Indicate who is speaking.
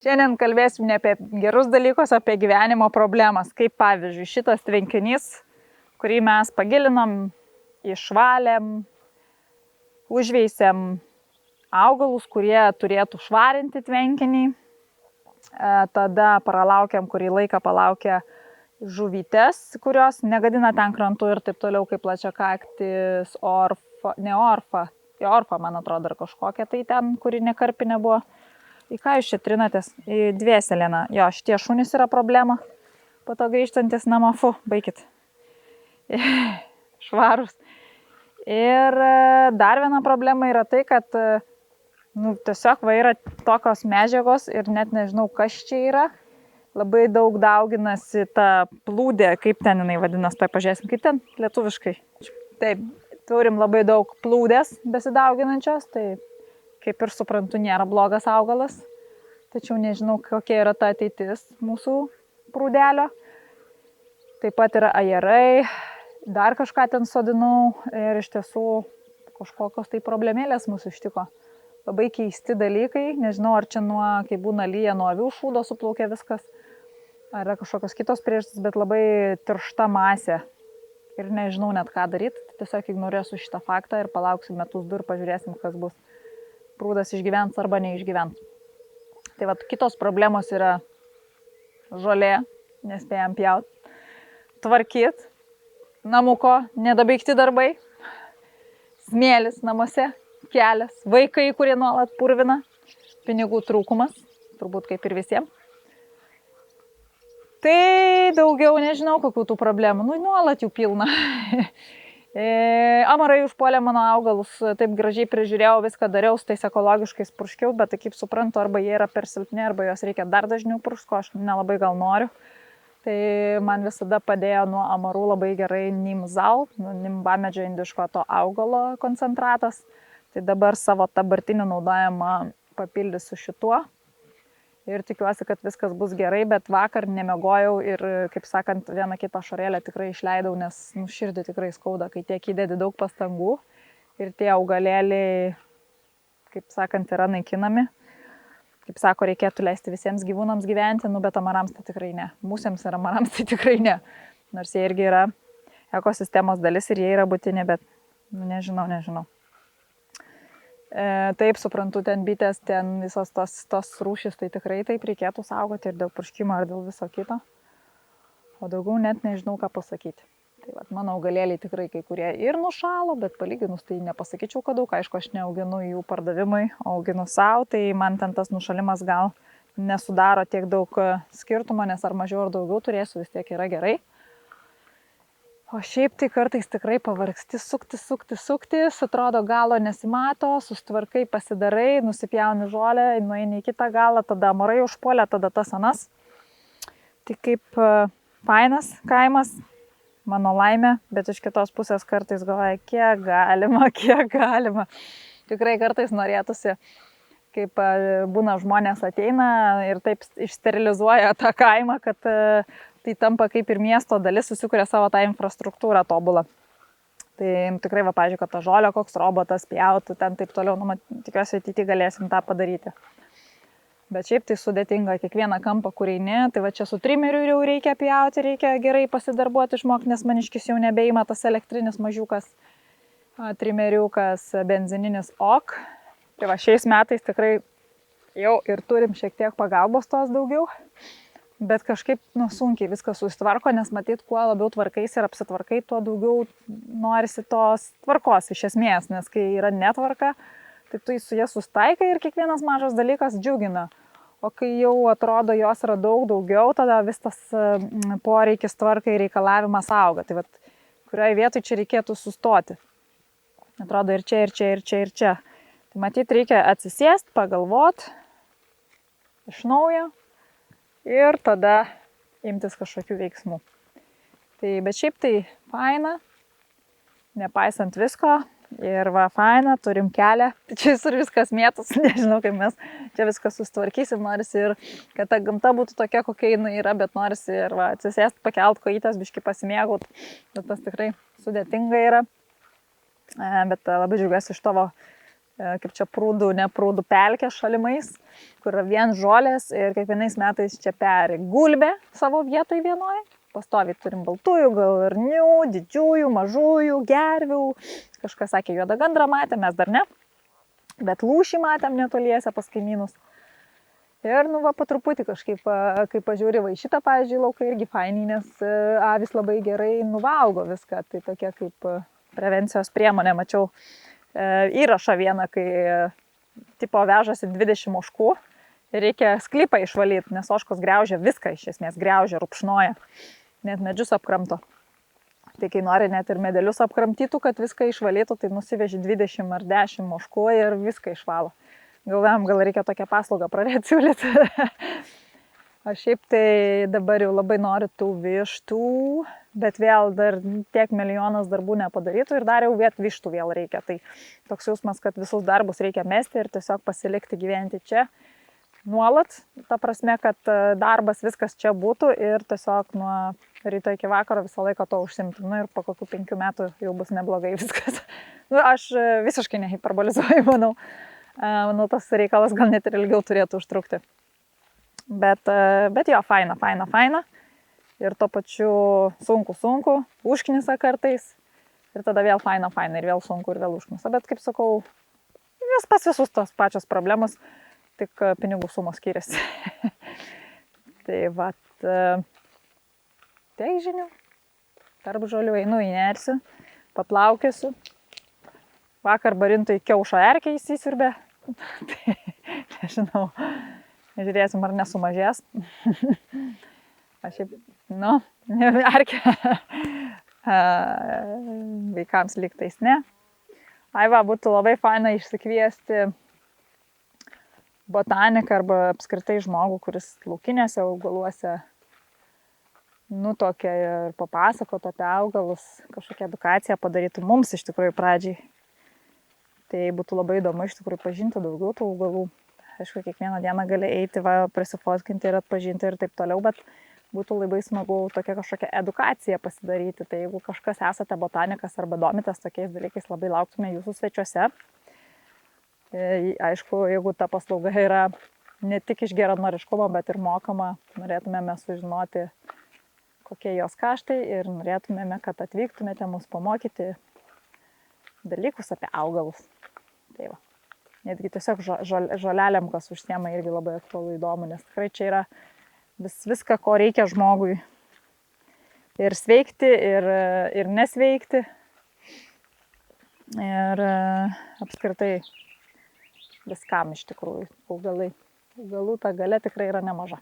Speaker 1: Šiandien kalbėsim ne apie gerus dalykus, apie gyvenimo problemas. Kaip pavyzdžiui, šitas tvenkinys, kurį mes pagilinom, išvalėm, užveisėm augalus, kurie turėtų švarinti tvenkinį. Tada pralaukiam kurį laiką, palaukia žuvytes, kurios negadina ten krantų ir taip toliau, kaip plačiakaktis, orfa, man atrodo, ar kažkokia tai ten, kuri nekarpinė buvo. Į ką jūs čia trinatės? Į dvieselėną. Jo, šitie šunys yra problema. Po to grįžtantis namo, baikit. Švarus. Ir dar viena problema yra tai, kad tiesiog yra tokios medžiagos ir net nežinau, kas čia yra. Labai daug dauginasi ta plūdė, kaip ten jinai vadinasi, tai pažiūrėsim, kaip ten lietuviškai. Taip, turim labai daug plūdės besidauginančios, tai kaip ir suprantu, nėra blogas augalas, tačiau nežinau, kokia yra ta ateitis mūsų prūdelio. Taip pat yra ajerai, dar kažką ten sodinau ir iš tiesų kažkokios tai problemėlės mūsų ištiko. Labai keisti dalykai, nežinau, ar čia kai būna lyja, nuo avių šūdo suplaukia viskas, ar yra kažkokios kitos priežastys, bet labai tiršta masė ir nežinau net ką daryti, tiesiog ignoruosiu šitą faktą ir palauksim metus du ir pažiūrėsim, kas bus. Prūdas išgyvens arba neišgyvens. Tai vat, kitos problemos yra žolė, nespėjam pjaut, tvarkyt, namuko, nedabaigti darbai, smėlis namuose, kelias, vaikai, kurie nuolat purvina, pinigų trūkumas, turbūt kaip ir visiems. Tai daugiau nežinau, kokių tų problemų, nuolat jų pilna. Amarai užpuolė mano augalus, taip gražiai prižiūrėjau, viską dariau, su tais ekologiškais purškiau, bet tai kaip suprantu, arba jie yra per silpni, arba jos reikia dar dažniau purško, aš nelabai gal noriu. Tai man visada padėjo nuo amarų labai gerai Nimzal, nimbamedžio indiško to augalo koncentratas. Tai dabar savo dabartinį naudojimą papildysiu šituo. Ir tikiuosi, kad viskas bus gerai, bet vakar nemiegojau ir, kaip sakant, vieną kitą šarėlę tikrai išleidau, nes širdį tikrai skauda, kai tiek įdedi daug pastangų ir tie augalėliai, kaip sakant, yra naikinami. Kaip sako, reikėtų leisti visiems gyvūnams gyventi, bet amarams tai tikrai ne. Mūsiems ir amarams tai tikrai ne. Nors jie irgi yra ekosistemos dalis ir jie yra būtini, bet nežinau. Taip, suprantu, ten bitės, ten visos tos rūšys, tai tikrai taip reikėtų saugoti ir dėl purškimo, ir dėl viso kito. O daugiau net nežinau, ką pasakyti. Tai vat, mano augalėliai tikrai kai kurie ir nušalo, bet palyginus tai nepasakyčiau, kad daug. Aišku, aš neauginu jų pardavimui, auginu savo, tai man ten tas nušalimas gal nesudaro tiek daug skirtumo, nes ar mažiau ar daugiau turėsiu, vis tiek yra gerai. O šiaip tai kartais tikrai pavargsti, suktis, atrodo galo nesimato, sustvarkai, pasidarai, nusipjauni žolę, nueini į kitą galą, tada amarai užpuolė, tada tas anas. Tai kaip fainas kaimas, mano laimė, bet iš kitos pusės kartais galvoju, kiek galima. Tikrai kartais norėtųsi, kaip būna žmonės ateina ir taip išsterilizuoja tą kaimą, kad tai tampa kaip ir miesto dalis, susikuria savo tą infrastruktūrą tobulą. Tai tikrai, pavyzdžiui, kad ta žolė, koks robotas pjautų, ten taip toliau, tikiuosi ateityje galėsim tą padaryti. Bet šiaip tai sudėtinga, kiekvieną kampą, kur eini, tai va čia su trimeriu jau reikia pjauti, reikia gerai pasidarbuoti, išmokti, nes maniškis jau nebeima tas elektrinis mažiukas, trimeriukas, benzininis ok. Tai va šiais metais tikrai jau ir turim šiek tiek pagalbos tos daugiau. Bet kažkaip sunkiai viskas susitvarko, nes matyt, kuo labiau tvarkais ir apsitvarkai, tuo daugiau norisi tos tvarkos iš esmės, nes kai yra netvarka, tai tu su jie sustaikai ir kiekvienas mažas dalykas džiugina. O kai jau atrodo jos yra daugiau, tada vis tas poreikis tvarkai reikalavimas auga. Tai vat, kurioje vietoje čia reikėtų sustoti. Atrodo ir čia. Tai matyt, reikia atsisėsti, pagalvoti iš naujo. Ir tada imtis kažkokių veiksmų. Bet šiaip tai faina, nepaisant visko. Ir faina, turim kelią. Čia visur viskas mėtus, nežinau, kaip mes čia viskas sustvarkysim. Norisi ir, kad ta gamta būtų tokia, kokia jinai yra, bet norisi ir atsisėsti, pakelt kojytes, biškį pasimėgaut. Bet tas tikrai sudėtinga yra. Bet labai džiaugiuosi iš tavo kaip čia prūdų, ne prūdų pelkė šalimais, kur yra vien žolės ir kiekvienais metais čia peri gulbė savo vietoj vienoje. Pastoviai turim baltųjų, galvarnių, didžiųjų, mažųjų, gervių. Kažkas sakė, juodą gandrą matėm, mes dar ne. Bet lūšį matėm netoliese pas kaimynus. Ir, nu, va, po truputį kažkaip, kai pažiūri, va, šitą, pavyzdžiui, lauką irgi fainiai, nes avis labai gerai nuvalgo viską. Tai tokia kaip prevencijos priemonė, mačiau įrašą vieną, kai tipo vežasi 20 ožkų ir reikia sklypą išvalyti, nes ožkos griaužia viską, iš esmės griaužia, rupšnoja, net medžius apkramto. Tai kai nori net ir medelius apkramtytų, kad viską išvalytų, tai nusiveži 20 ar 10 ožkų ir viską išvalo. Galvojam, gal reikia tokią paslaugą pradėti siūlyti. Aš šiaip tai dabar jau labai noriu tų vištų, bet vėl dar tiek milijonas darbų nepadarytų ir dar jau vištų vėl reikia. Tai toks jausmas, kad visus darbus reikia mesti ir tiesiog pasilikti gyventi čia nuolat. Ta prasme, kad darbas viskas čia būtų ir tiesiog nuo ryto iki vakaro visą laiką to užsimti. Nu ir po kokių 5 metų jau bus neblogai viskas. Nu, aš visiškai nehiperbolizuoju, manau. Manau, tas reikalas gal net ir ilgiau turėtų užtrukti. Bet jo, faina. Ir to pačiu sunku, užknisa kartais. Ir tada vėl faina ir vėl sunku ir vėl užknisa. Bet kaip sakau, pas visus tos pačios problemos, tik pinigų sumos skiriasi. Tai vat, tiek žinių. Tarp žolių einu, įnersiu, paplaukiosiu. Vakar barintui kiaušo erkė įsisiurbė. Tai nežinau, žiūrėsim, ar nesumažės. Aš šiaip, nu, erkė. Vaikams lygtais ne. Aiva, būtų labai faina išsikviesti botaniką arba apskritai žmogų, kuris laukinėse augaluose nutokia ir papasakotų apie augalus, kažkokią edukaciją padarytų mums iš tikrųjų pradžiai. Tai būtų labai įdomu iš tikrųjų pažinti daugiau tų augalų. Aišku, kiekvieną dieną gali eiti, prisifotkinti ir atpažinti ir taip toliau, bet būtų labai smagu tokia kažkokia edukacija pasidaryti. Tai jeigu kažkas esate botanikas arba domitės tokiais dalykais, labai lauktume jūsų svečiuose. Aišku, jeigu ta paslauga yra ne tik iš geranoriškumo, bet ir mokama, norėtumėme sužinoti, kokie jos kaštai ir norėtumėme, kad atvyktumėte mus pamokyti dalykus apie augalus. Tai va. Netgi tiesiog žolelėm, kas užsiema, irgi labai aktualu įdomu, nes tikrai čia yra viską, ko reikia žmogui. Ir sveikti, ir nesveikti. Ir apskritai viskam iš tikrųjų augalai. Augalų ta galia tikrai yra nemaža.